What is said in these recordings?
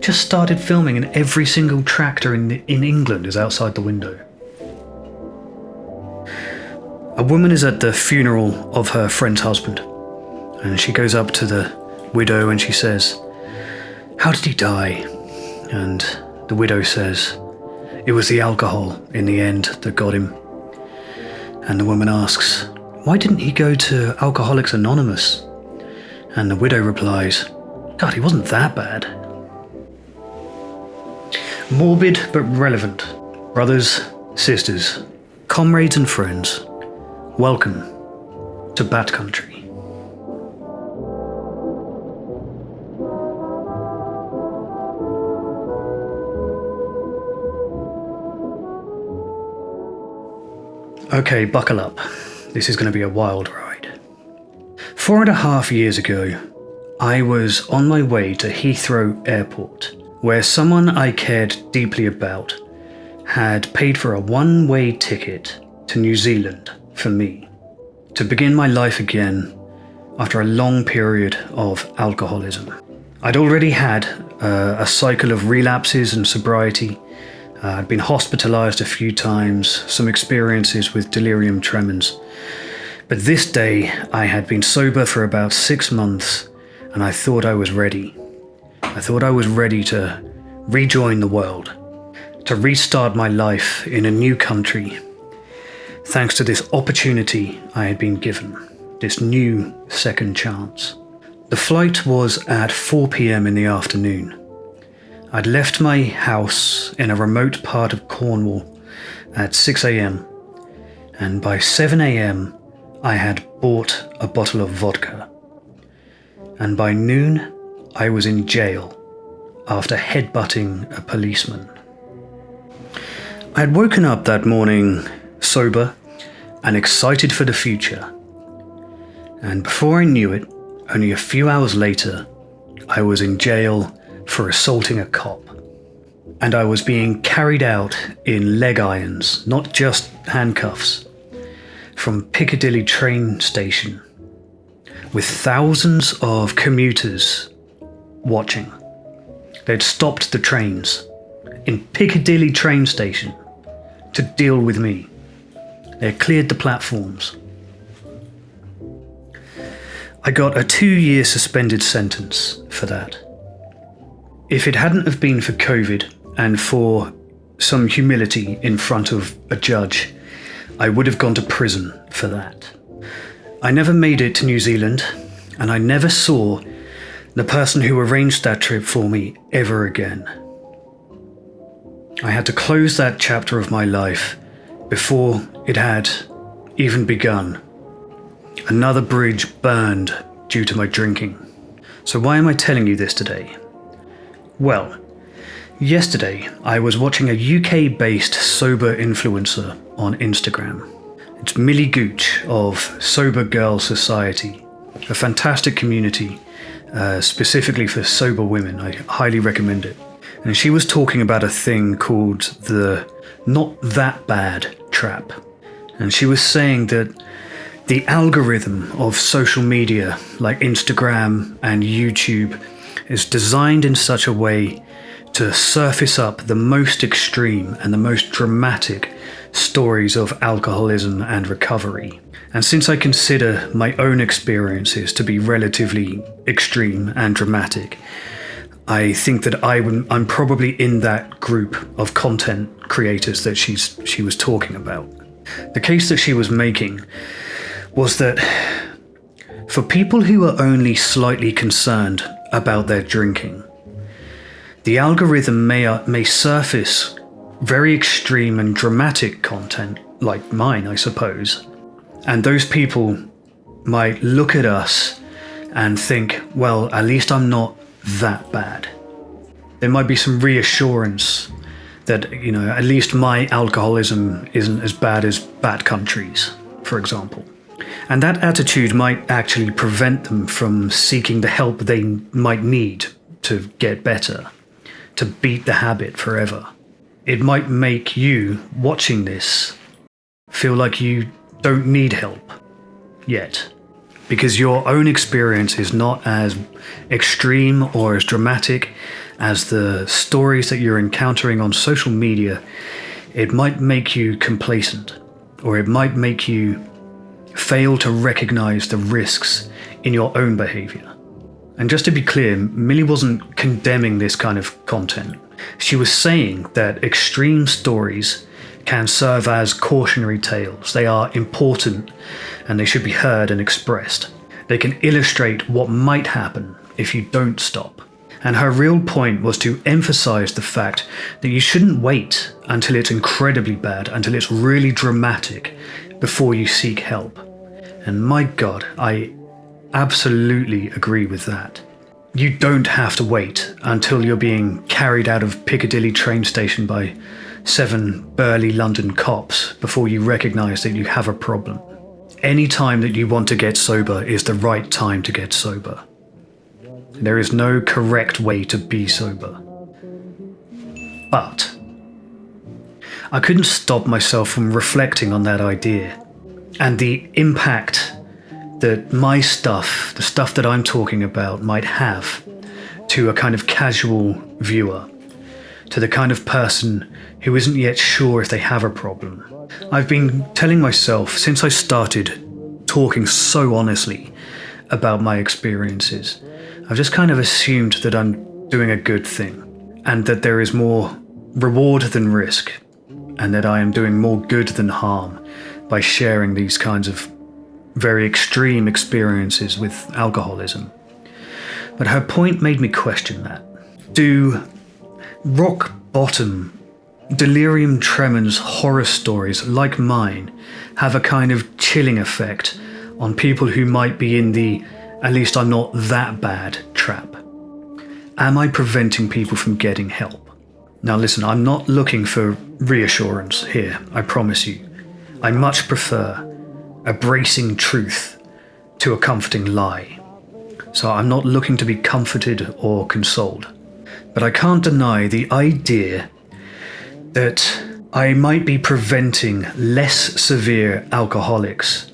just started filming and every single tractor in England is outside the window. A woman is at the funeral of her friend's husband, and she goes up to the widow and she says, "How did he die?" And the widow says, "It was the alcohol in the end that got him." And the woman asks, "Why didn't he go to Alcoholics Anonymous?" And the widow replies, "God, he wasn't that bad." Morbid but relevant. Brothers, sisters, comrades and friends, welcome to Bat Country. Okay, buckle up. This is going to be a wild ride. 4.5 years ago, I was on my way to Heathrow Airport, where someone I cared deeply about had paid for a one-way ticket to New Zealand for me, to begin my life again after a long period of alcoholism. I'd already had a cycle of relapses and sobriety. I'd been hospitalized a few times, some experiences with delirium tremens. But this day, I had been sober for about 6 months, and I thought I was ready. I thought I was ready to rejoin the world, to restart my life in a new country, thanks to this opportunity I had been given, this new second chance. The flight was at 4 p.m. in the afternoon. I'd left my house in a remote part of Cornwall at 6 a.m. and by 7 a.m. I had bought a bottle of vodka. And by noon I was in jail after headbutting a policeman. I had woken up that morning sober and excited for the future. And before I knew it, only a few hours later, I was in jail for assaulting a cop. And I was being carried out in leg irons, not just handcuffs, from Piccadilly Train Station, with thousands of commuters watching. They'd stopped the trains in Piccadilly Train Station to deal with me. They had cleared the platforms. I got a 2-year suspended sentence for that. If it hadn't have been for COVID and for some humility in front of a judge, I would have gone to prison for that. I never made it to New Zealand, and I never saw the person who arranged that trip for me ever again. I had to close that chapter of my life before it had even begun. Another bridge burned due to my drinking. So why am I telling you this today? Well, yesterday I was watching a UK-based sober influencer on Instagram. It's Millie Gooch of Sober Girl Society, a fantastic community specifically for sober women. I highly recommend it. And she was talking about a thing called the not that bad trap. And she was saying that the algorithm of social media like Instagram and YouTube is designed in such a way to surface up the most extreme and the most dramatic stories of alcoholism and recovery. And since I consider my own experiences to be relatively extreme and dramatic, I think that I'm probably in that group of content creators that she was talking about. The case that she was making was that for people who are only slightly concerned about their drinking, the algorithm may surface very extreme and dramatic content, like mine, I suppose. And those people might look at us and think, well, at least I'm not that bad. There might be some reassurance that, at least my alcoholism isn't as bad as Bat Country's, for example. And that attitude might actually prevent them from seeking the help they might need to get better, to beat the habit forever. It might make you, watching this, feel like you don't need help yet. because your own experience is not as extreme or as dramatic as the stories that you're encountering on social media, it might make you complacent, or it might make you fail to recognize the risks in your own behavior. And just to be clear, Millie wasn't condemning this kind of content. She was saying that extreme stories can serve as cautionary tales. They are important and they should be heard and expressed. They can illustrate what might happen if you don't stop. And her real point was to emphasize the fact that you shouldn't wait until it's incredibly bad, until it's really dramatic, before you seek help. And my God, I absolutely agree with that. You don't have to wait until you're being carried out of Piccadilly Train Station by 7 burly London cops before you recognize that you have a problem. Any time that you want to get sober is the right time to get sober. There is no correct way to be sober. But I couldn't stop myself from reflecting on that idea and the impact that my stuff, the stuff that I'm talking about, might have to a kind of casual viewer, to the kind of person who isn't yet sure if they have a problem. I've been telling myself since I started talking so honestly about my experiences, I've just kind of assumed that I'm doing a good thing, and that there is more reward than risk, and that I am doing more good than harm by sharing these kinds of very extreme experiences with alcoholism. But her point made me question that. Do rock bottom, delirium tremens horror stories like mine have a kind of chilling effect on people who might be in the "at least I'm not that bad" trap? Am I preventing people from getting help? Now listen, I'm not looking for reassurance here, I promise you. I much prefer a bracing truth to a comforting lie. So I'm not looking to be comforted or consoled. But I can't deny the idea that I might be preventing less severe alcoholics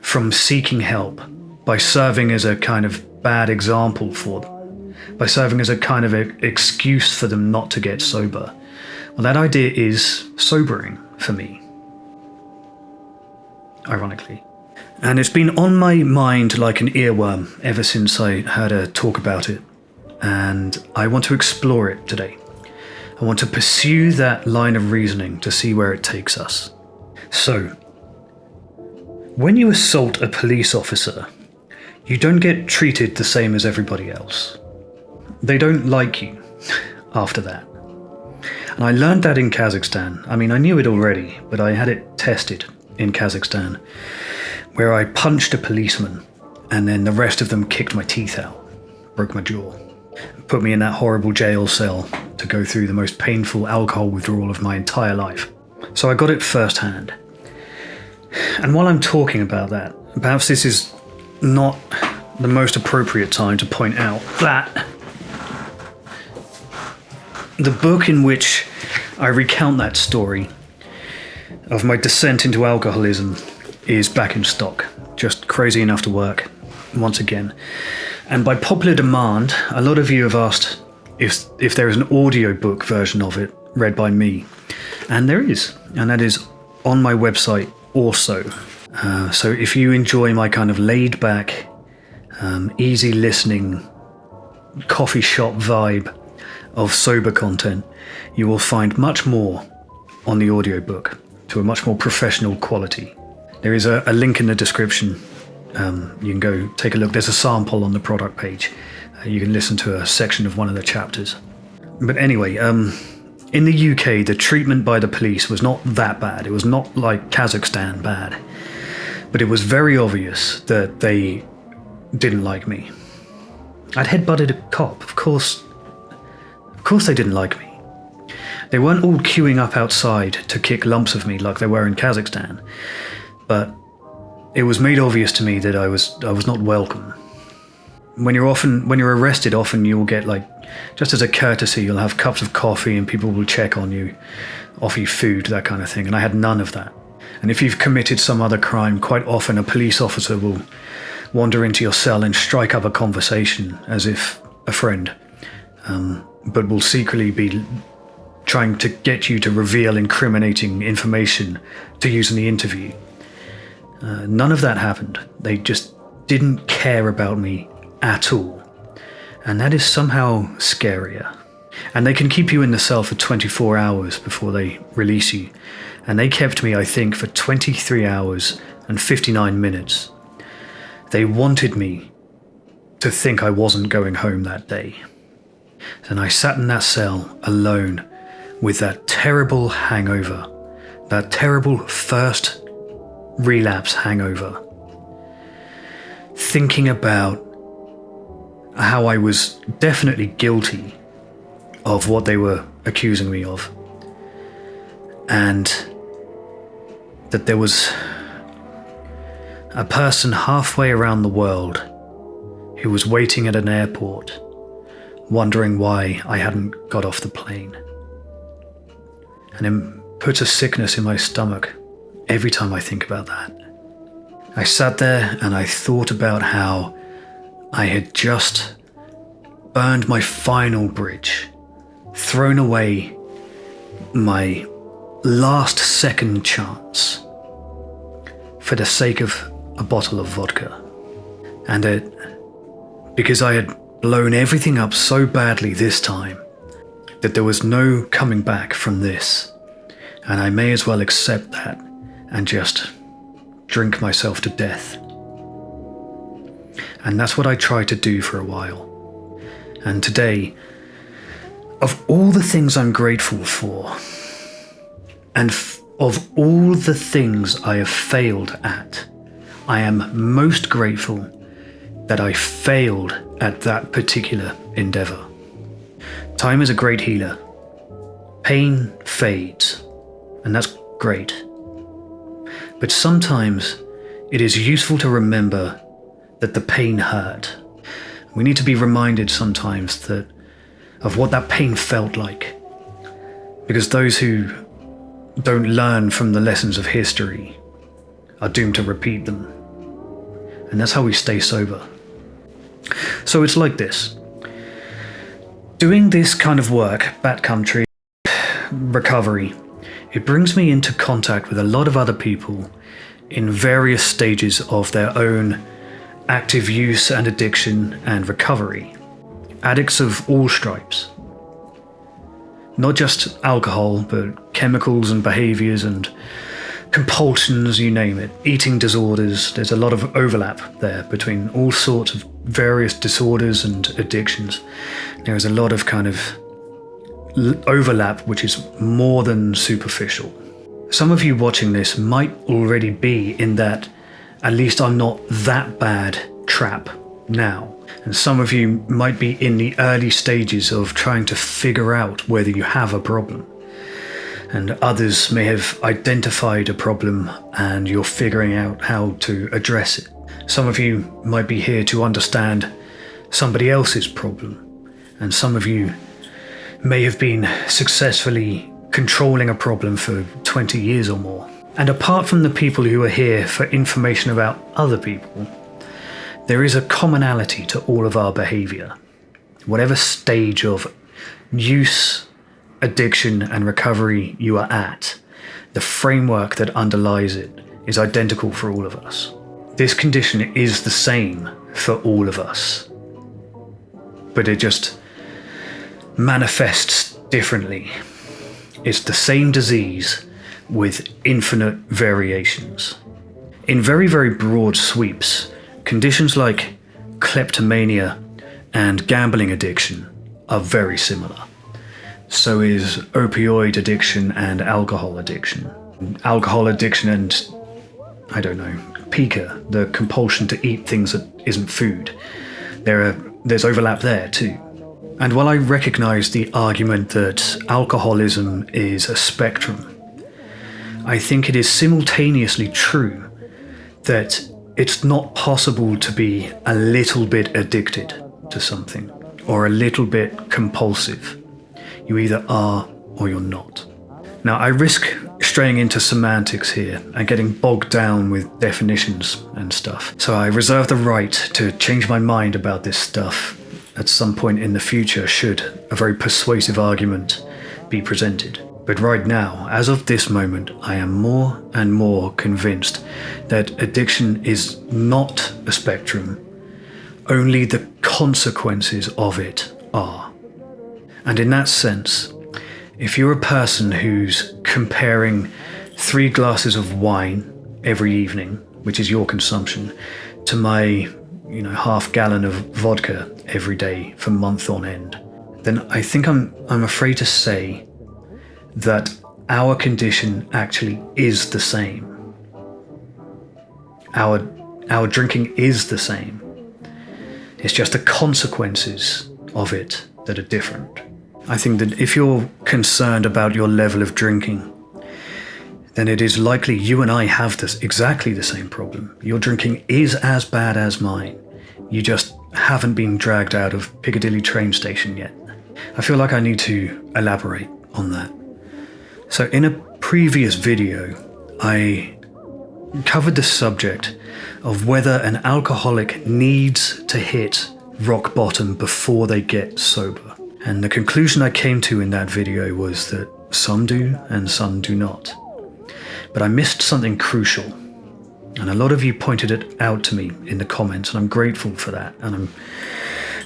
from seeking help by serving as a kind of bad example for them, by serving as a kind of excuse for them not to get sober. Well, that idea is sobering for me, ironically. And it's been on my mind like an earworm ever since I heard her talk about it. And I want to explore it today. I want to pursue that line of reasoning to see where it takes us. So, when you assault a police officer, you don't get treated the same as everybody else. They don't like you after that. And I learned that in Kazakhstan. I mean, I knew it already, but I had it tested in Kazakhstan, where I punched a policeman and then the rest of them kicked my teeth out, broke my jaw, put me in that horrible jail cell to go through the most painful alcohol withdrawal of my entire life. So I got it firsthand. And while I'm talking about that, perhaps this is not the most appropriate time to point out that the book in which I recount that story of my descent into alcoholism is back in stock, just crazy enough to work once again. And by popular demand, a lot of you have asked if there is an audiobook version of it read by me. And there is, and that is on my website also. So if you enjoy my kind of laid back, easy listening, coffee shop vibe of sober content, you will find much more on the audiobook to a much more professional quality. There is a link in the description. You can go take a look. There's a sample on the product page. You can listen to a section of one of the chapters. But anyway, in the UK, the treatment by the police was not that bad. It was not like Kazakhstan bad. But it was very obvious that they didn't like me. I'd headbutted a cop. Of course they didn't like me. They weren't all queuing up outside to kick lumps of me like they were in Kazakhstan. But it was made obvious to me that I was not welcome. When you're arrested, often you'll get, like, just as a courtesy, you'll have cups of coffee and people will check on you, offer you food, that kind of thing. And I had none of that. And if you've committed some other crime, quite often a police officer will wander into your cell and strike up a conversation as if a friend, but will secretly be trying to get you to reveal incriminating information to use in the interview. None of that happened. They just didn't care about me at all. And that is somehow scarier. And they can keep you in the cell for 24 hours before they release you. And they kept me, I think, for 23 hours and 59 minutes. They wanted me to think I wasn't going home that day. And I sat in that cell alone with that terrible hangover, that terrible first relapse hangover, thinking about how I was definitely guilty of what they were accusing me of, and that there was a person halfway around the world who was waiting at an airport, wondering why I hadn't got off the plane. And it puts a sickness in my stomach every time I think about that. I sat there and I thought about how I had just burned my final bridge, thrown away my last second chance for the sake of a bottle of vodka. And because I had blown everything up so badly this time that there was no coming back from this, and I may as well accept that and just drink myself to death. And that's what I tried to do for a while. And today, of all the things I'm grateful for, and of all the things I have failed at, I am most grateful that I failed at that particular endeavor. Time is a great healer. Pain fades, and that's great. But sometimes it is useful to remember that the pain hurt. We need to be reminded sometimes of what that pain felt like. Because those who don't learn from the lessons of history are doomed to repeat them. And that's how we stay sober. So it's like this. Doing this kind of work, backcountry, recovery, it brings me into contact with a lot of other people in various stages of their own active use and addiction and recovery. Addicts of all stripes. Not just alcohol, but chemicals and behaviors and compulsions, you name it. Eating disorders. There's a lot of overlap there between all sorts of various disorders and addictions. There is a lot of kind of overlap which is more than superficial. Some of you watching this might already be in that at least I'm not that bad trap now. And some of you might be in the early stages of trying to figure out whether you have a problem. And others may have identified a problem and you're figuring out how to address it. Some of you might be here to understand somebody else's problem. And some of you may have been successfully controlling a problem for 20 years or more. And apart from the people who are here for information about other people, there is a commonality to all of our behavior. Whatever stage of use, addiction and recovery you are at, the framework that underlies it is identical for all of us. This condition is the same for all of us, but it just manifests differently. It's the same disease with infinite variations. In very, very broad sweeps, conditions like kleptomania and gambling addiction are very similar. So is opioid addiction and alcohol addiction. Alcohol addiction and, I don't know, pica, the compulsion to eat things that isn't food. There's overlap there too. And while I recognize the argument that alcoholism is a spectrum, I think it is simultaneously true that it's not possible to be a little bit addicted to something or a little bit compulsive. You either are or you're not. Now, I risk straying into semantics here and getting bogged down with definitions and stuff. So I reserve the right to change my mind about this stuff at some point in the future should a very persuasive argument be presented. But right now, as of this moment, I am more and more convinced that addiction is not a spectrum, only the consequences of it are. And in that sense, if you're a person who's comparing 3 glasses of wine every evening, which is your consumption, to my, half gallon of vodka every day for month on end, then I think I'm afraid to say that our condition actually is the same. Our drinking is the same. It's just the consequences of it that are different. I think that if you're concerned about your level of drinking, then it is likely you and I have exactly the same problem. Your drinking is as bad as mine. You just haven't been dragged out of Piccadilly Train Station yet. I feel like I need to elaborate on that. So in a previous video, I covered the subject of whether an alcoholic needs to hit rock bottom before they get sober. And the conclusion I came to in that video was that some do and some do not. But I missed something crucial. And a lot of you pointed it out to me in the comments, and I'm grateful for that. And I'm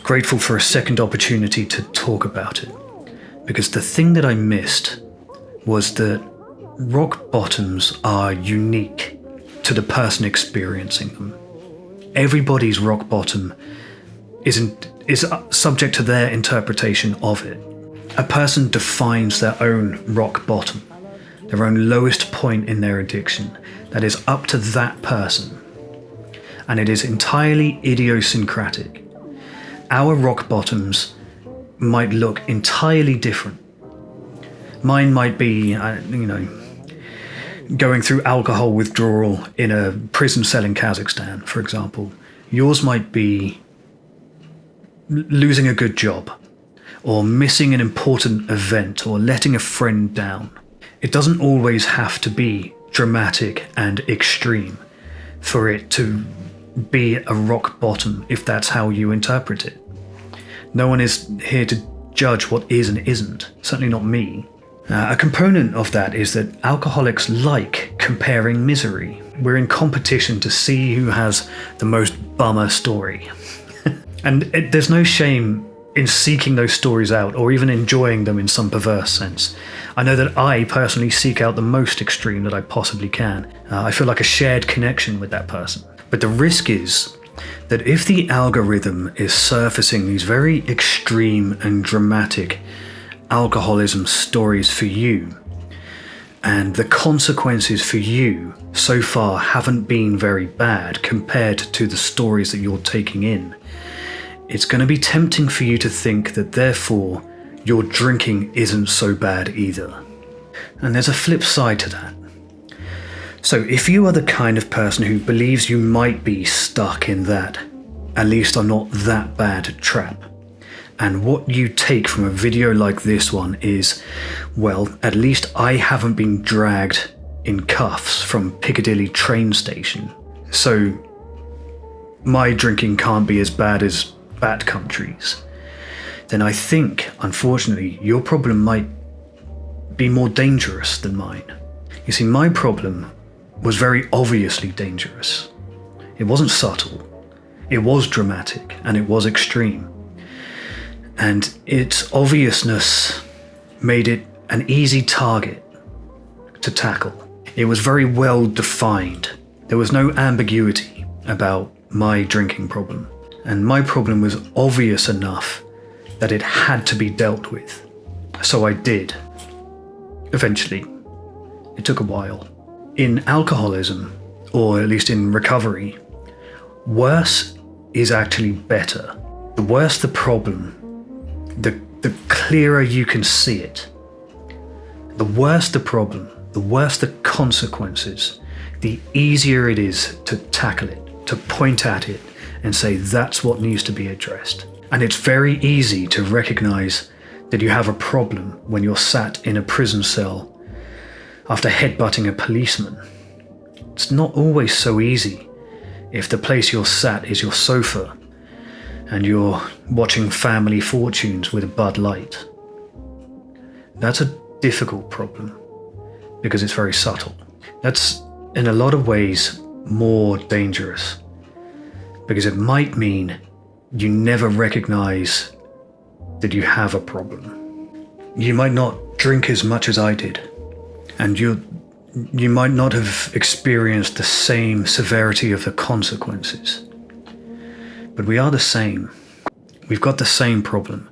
grateful for a second opportunity to talk about it. Because the thing that I missed was that rock bottoms are unique to the person experiencing them. Everybody's rock bottom is subject to their interpretation of it. A person defines their own rock bottom, their own lowest point in their addiction. That is up to that person. And it is entirely idiosyncratic. Our rock bottoms might look entirely different. Mine might be, going through alcohol withdrawal in a prison cell in Kazakhstan, for example. Yours might be losing a good job, or missing an important event, or letting a friend down. It doesn't always have to be dramatic and extreme for it to be a rock bottom if that's how you interpret it. No one is here to judge what is and isn't, certainly not me. A component of that is that alcoholics like comparing misery. We're in competition to see who has the most bummer story. And there's no shame in seeking those stories out or even enjoying them in some perverse sense. I know that I personally seek out the most extreme that I possibly can. I feel like a shared connection with that person. But the risk is that if the algorithm is surfacing these very extreme and dramatic alcoholism stories for you, and the consequences for you so far haven't been very bad compared to the stories that you're taking in, it's going to be tempting for you to think that therefore your drinking isn't so bad either. And there's a flip side to that. So if you are the kind of person who believes you might be stuck in that, at least I'm not that bad trap, and what you take from a video like this one is, well, at least I haven't been dragged in cuffs from Piccadilly Train Station, so my drinking can't be as bad as bad countries, then I think, unfortunately, your problem might be more dangerous than mine. You see, my problem was very obviously dangerous. It wasn't subtle. It was dramatic, and it was extreme. And its obviousness made it an easy target to tackle. It was very well defined. There was no ambiguity about my drinking problem. And my problem was obvious enough that it had to be dealt with. So I did. Eventually. It took a while. In alcoholism, or at least in recovery, worse is actually better. The worse the problem, the clearer you can see it. The worse the problem, the worse the consequences, the easier it is to tackle it, to point at it and say that's what needs to be addressed. And it's very easy to recognize that you have a problem when you're sat in a prison cell after headbutting a policeman. It's not always so easy if the place you're sat is your sofa and you're watching Family Fortunes with a Bud Light. That's a difficult problem because it's very subtle. That's in a lot of ways more dangerous because it might mean you never recognize that you have a problem. You might not drink as much as I did, and you might not have experienced the same severity of the consequences. But we are the same. We've got the same problem.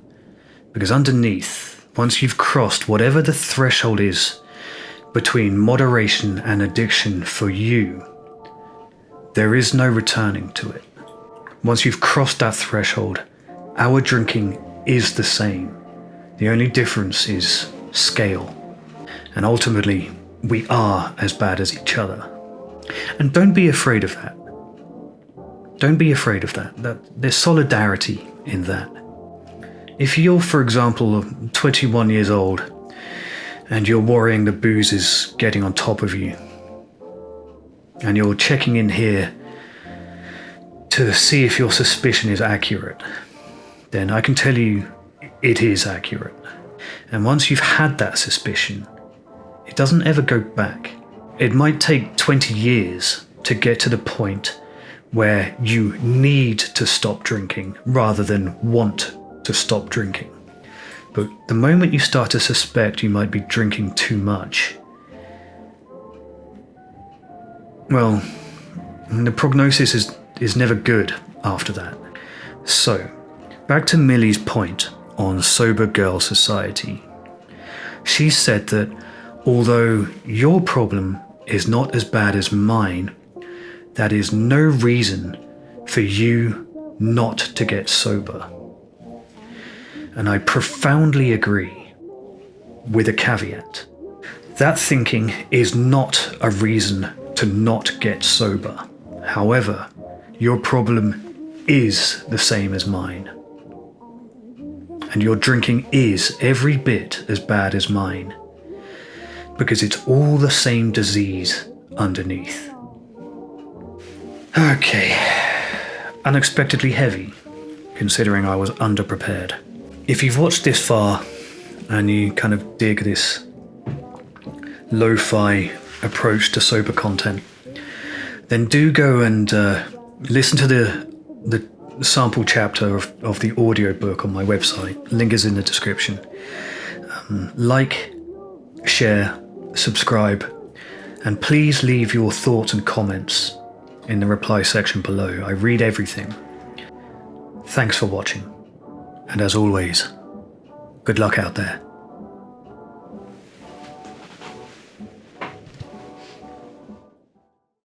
Because underneath, once you've crossed whatever the threshold is between moderation and addiction for you, there is no returning to it. Once you've crossed that threshold, our drinking is the same. The only difference is scale. And ultimately, we are as bad as each other. And don't be afraid of that. Don't be afraid of that. There's solidarity in that. If you're, for example, 21 years old and you're worrying the booze is getting on top of you, and you're checking in here to see if your suspicion is accurate, then I can tell you it is accurate. And once you've had that suspicion, it doesn't ever go back. It might take 20 years to get to the point where you need to stop drinking rather than want to stop drinking. But the moment you start to suspect you might be drinking too much, well, the prognosis is never good after that. So, back to Millie's point on Sober Girl Society. She said that although your problem is not as bad as mine, that is no reason for you not to get sober. And I profoundly agree, with a caveat. That thinking is not a reason to not get sober. However, your problem is the same as mine. And your drinking is every bit as bad as mine. Because it's all the same disease underneath. Okay, unexpectedly heavy, considering I was underprepared. If you've watched this far and you kind of dig this lo-fi approach to sober content, then do go and listen to the sample chapter of the audiobook on my website. Link is in the description. Like, share, subscribe, and please leave your thoughts and comments in the reply section below. I read everything. Thanks for watching, and as always, good luck out there.